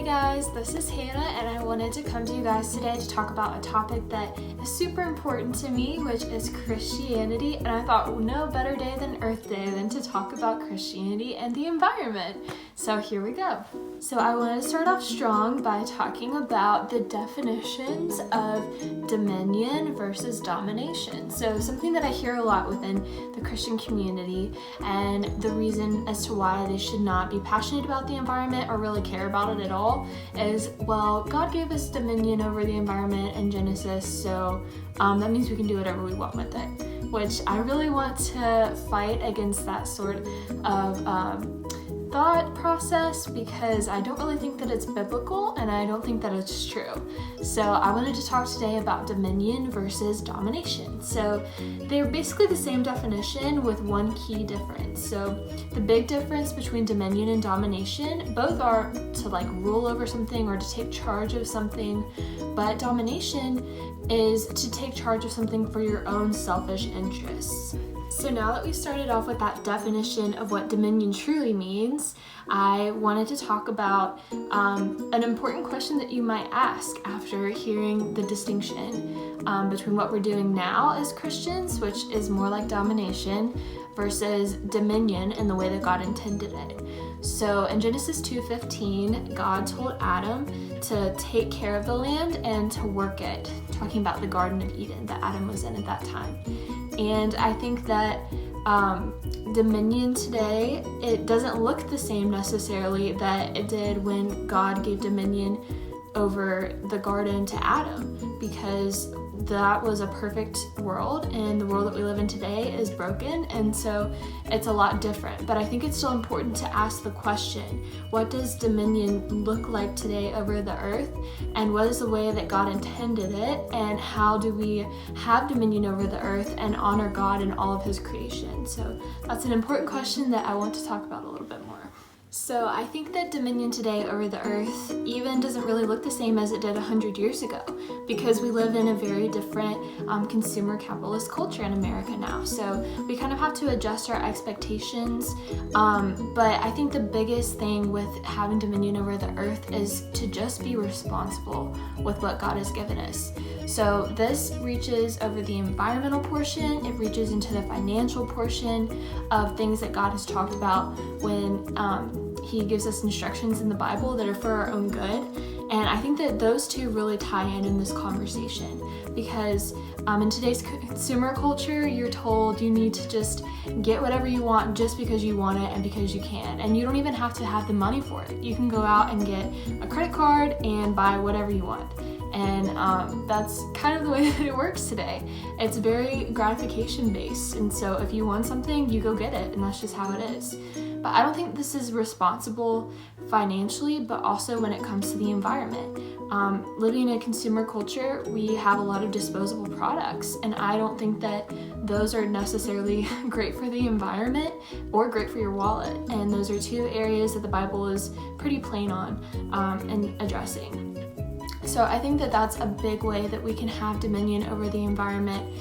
guys, this is Hannah and I wanted to come to you guys today to talk about a topic that is super important to me, which is Christianity, and I thought no better day than Earth Day than to talk about Christianity and the environment. So here we go. So I wanted to start off strong by talking about the definitions of dominion versus domination. So something that I hear a lot within the Christian community, and the reason as to why they should not be passionate about the environment or really care about it at all is, well, God gave us dominion over the environment in Genesis, so that means we can do whatever we want with it, which I really want to fight against that sort of thought process, because I don't really think that it's biblical and I don't think that it's true. So I wanted to talk today about dominion versus domination. So they're basically the same definition with one key difference. So the big difference between dominion and domination, both are to rule over something or to take charge of something, but domination is to take charge of something for your own selfish interests. So now that we started off with that definition of what dominion truly means, I wanted to talk about an important question that you might ask after hearing the distinction between what we're doing now as Christians, which is more like domination, versus dominion in the way that God intended it. So in Genesis 2:15, God told Adam to take care of the land and to work it, talking about the Garden of Eden that Adam was in at that time. And I think that dominion today, it doesn't look the same necessarily that it did when God gave dominion over the garden to Adam, because that was a perfect world and the world that we live in today is broken, and so it's a lot different. But I think it's still important to ask the question, what does dominion look like today over the earth, and what is the way that God intended it, and how do we have dominion over the earth and honor God in all of his creation? So that's an important question that I want to talk about a little bit more. So I think that dominion today over the earth even doesn't really look the same as it did 100 years ago, because we live in a very different consumer capitalist culture in America now. So we kind of have to adjust our expectations. But I think the biggest thing with having dominion over the earth is to just be responsible with what God has given us. So this reaches over the environmental portion, it reaches into the financial portion of things that God has talked about when he gives us instructions in the Bible that are for our own good. And I think that those two really tie in this conversation, because in today's consumer culture, you're told you need to just get whatever you want just because you want it and because you can. And you don't even have to have the money for it. You can go out and get a credit card and buy whatever you want. And that's kind of the way that it works today. It's very gratification based. And so if you want something, you go get it. And that's just how it is. But I don't think this is responsible financially, but also when it comes to the environment. Living in a consumer culture, we have a lot of disposable products, and I don't think that those are necessarily great for the environment or great for your wallet. And those are two areas that the Bible is pretty plain on and addressing. So I think that that's a big way that we can have dominion over the environment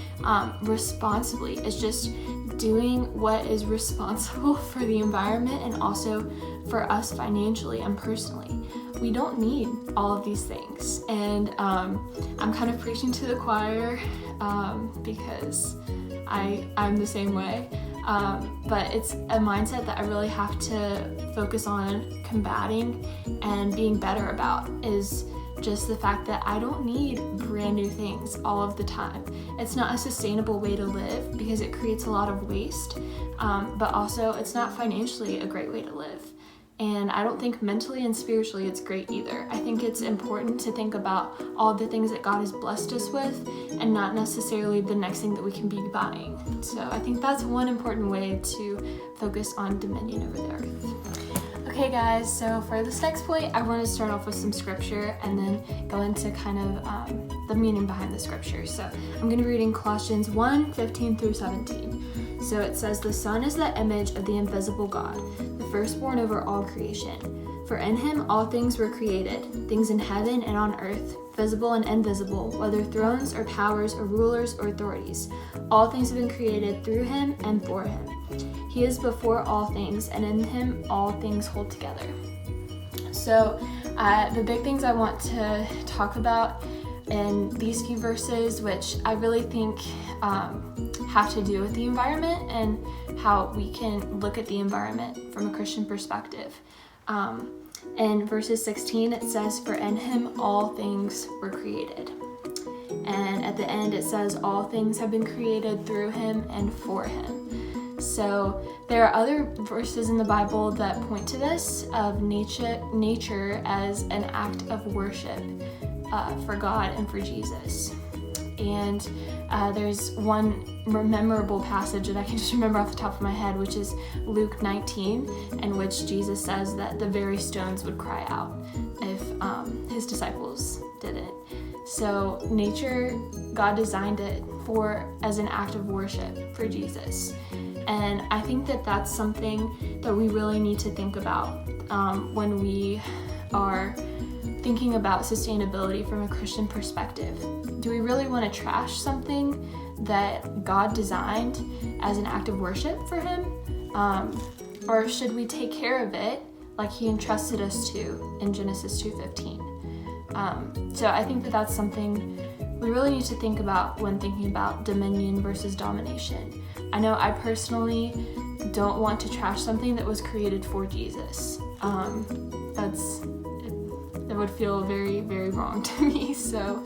responsibly. It's just doing what is responsible for the environment and also for us financially and personally. We don't need all of these things. And I'm kind of preaching to the choir because I'm the same way. But it's a mindset that I really have to focus on combating and being better about, is just the fact that I don't need brand new things all of the time. It's not a sustainable way to live because it creates a lot of waste, but also it's not financially a great way to live. And I don't think mentally and spiritually it's great either. I think it's important to think about all the things that God has blessed us with and not necessarily the next thing that we can be buying. So I think that's one important way to focus on dominion over the earth. Okay guys, so for this next point, I want to start off with some scripture and then go into kind of the meaning behind the scripture. So I'm going to be reading Colossians 1:15 through 17. So it says, "The Son is the image of the invisible God, the firstborn over all creation. For in him all things were created, things in heaven and on earth, visible and invisible, whether thrones or powers or rulers or authorities. All things have been created through him and for him. He is before all things, and in him all things hold together." So The big things I want to talk about in these few verses, which I really think have to do with the environment and how we can look at the environment from a Christian perspective. In verses 16, it says, "For in him all things were created." And at the end, it says, "All things have been created through him and for him." So there are other verses in the Bible that point to this, of nature as an act of worship for God and for Jesus. And there's one memorable passage that I can just remember off the top of my head, which is Luke 19, in which Jesus says that the very stones would cry out if his disciples didn't. So nature, God designed it as an act of worship for Jesus. And I think that that's something that we really need to think about when we are thinking about sustainability from a Christian perspective. Do we really want to trash something that God designed as an act of worship for him? Or should we take care of it like he entrusted us to in Genesis 2:15? So I think that that's something we really need to think about when thinking about dominion versus domination. I know I personally don't want to trash something that was created for Jesus. That would feel very, very wrong to me. So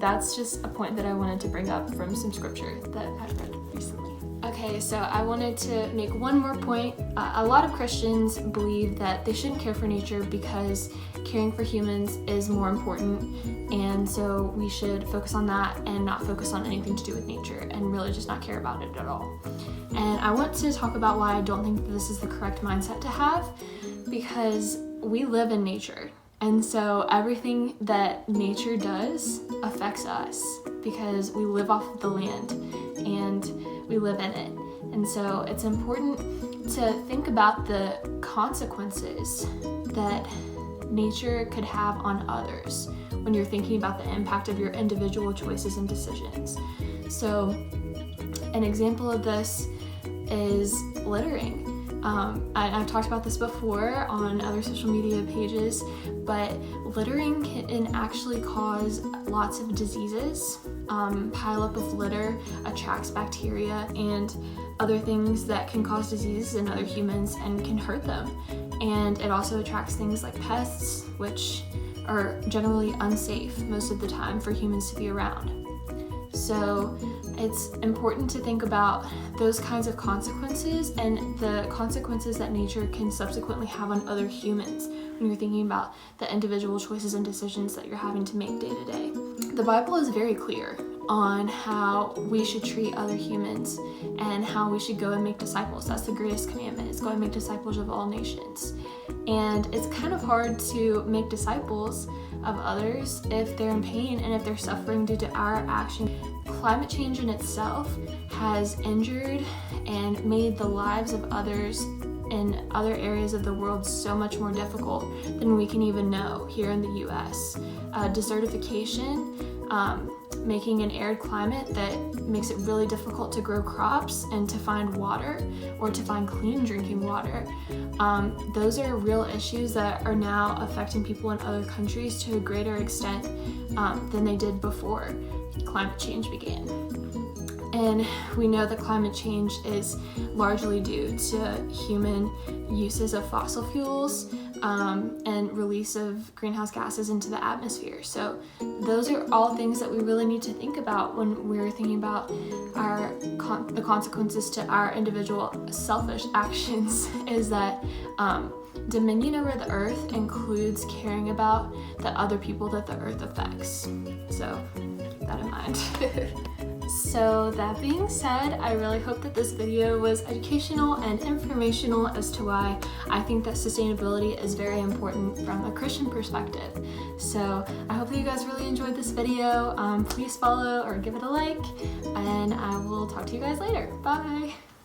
that's just a point that I wanted to bring up from some scripture that I've read recently. Okay, so I wanted to make one more point. A lot of Christians believe that they shouldn't care for nature because caring for humans is more important, and so we should focus on that and not focus on anything to do with nature and really just not care about it at all. And I want to talk about why I don't think that this is the correct mindset to have, because we live in nature. And so everything that nature does affects us because we live off of the land and we live in it. And so it's important to think about the consequences that nature could have on others when you're thinking about the impact of your individual choices and decisions. So an example of this is littering. I've talked about this before on other social media pages, but littering can actually cause lots of diseases. Pileup of litter attracts bacteria and other things that can cause diseases in other humans and can hurt them. And it also attracts things like pests, which are generally unsafe most of the time for humans to be around. So it's important to think about those kinds of consequences and the consequences that nature can subsequently have on other humans when you're thinking about the individual choices and decisions that you're having to make day to day. The Bible is very clear on how we should treat other humans and how we should go and make disciples. That's the greatest commandment, is go and make disciples of all nations. And it's kind of hard to make disciples of others if they're in pain and if they're suffering due to our action. Climate change in itself has injured and made the lives of others in other areas of the world so much more difficult than we can even know here in the US. Desertification, making an arid climate that makes it really difficult to grow crops and to find water or to find clean drinking water. Those are real issues that are now affecting people in other countries to a greater extent than they did before climate change began. And we know that climate change is largely due to human uses of fossil fuels and release of greenhouse gases into the atmosphere. So those are all things that we really need to think about when we're thinking about the consequences to our individual selfish actions, is that dominion over the earth includes caring about the other people that the earth affects. So keep that in mind. So that being said, I really hope that this video was educational and informational as to why I think that sustainability is very important from a Christian perspective. So I hope that you guys really enjoyed this video. Please follow or give it a like, and I will talk to you guys later. Bye!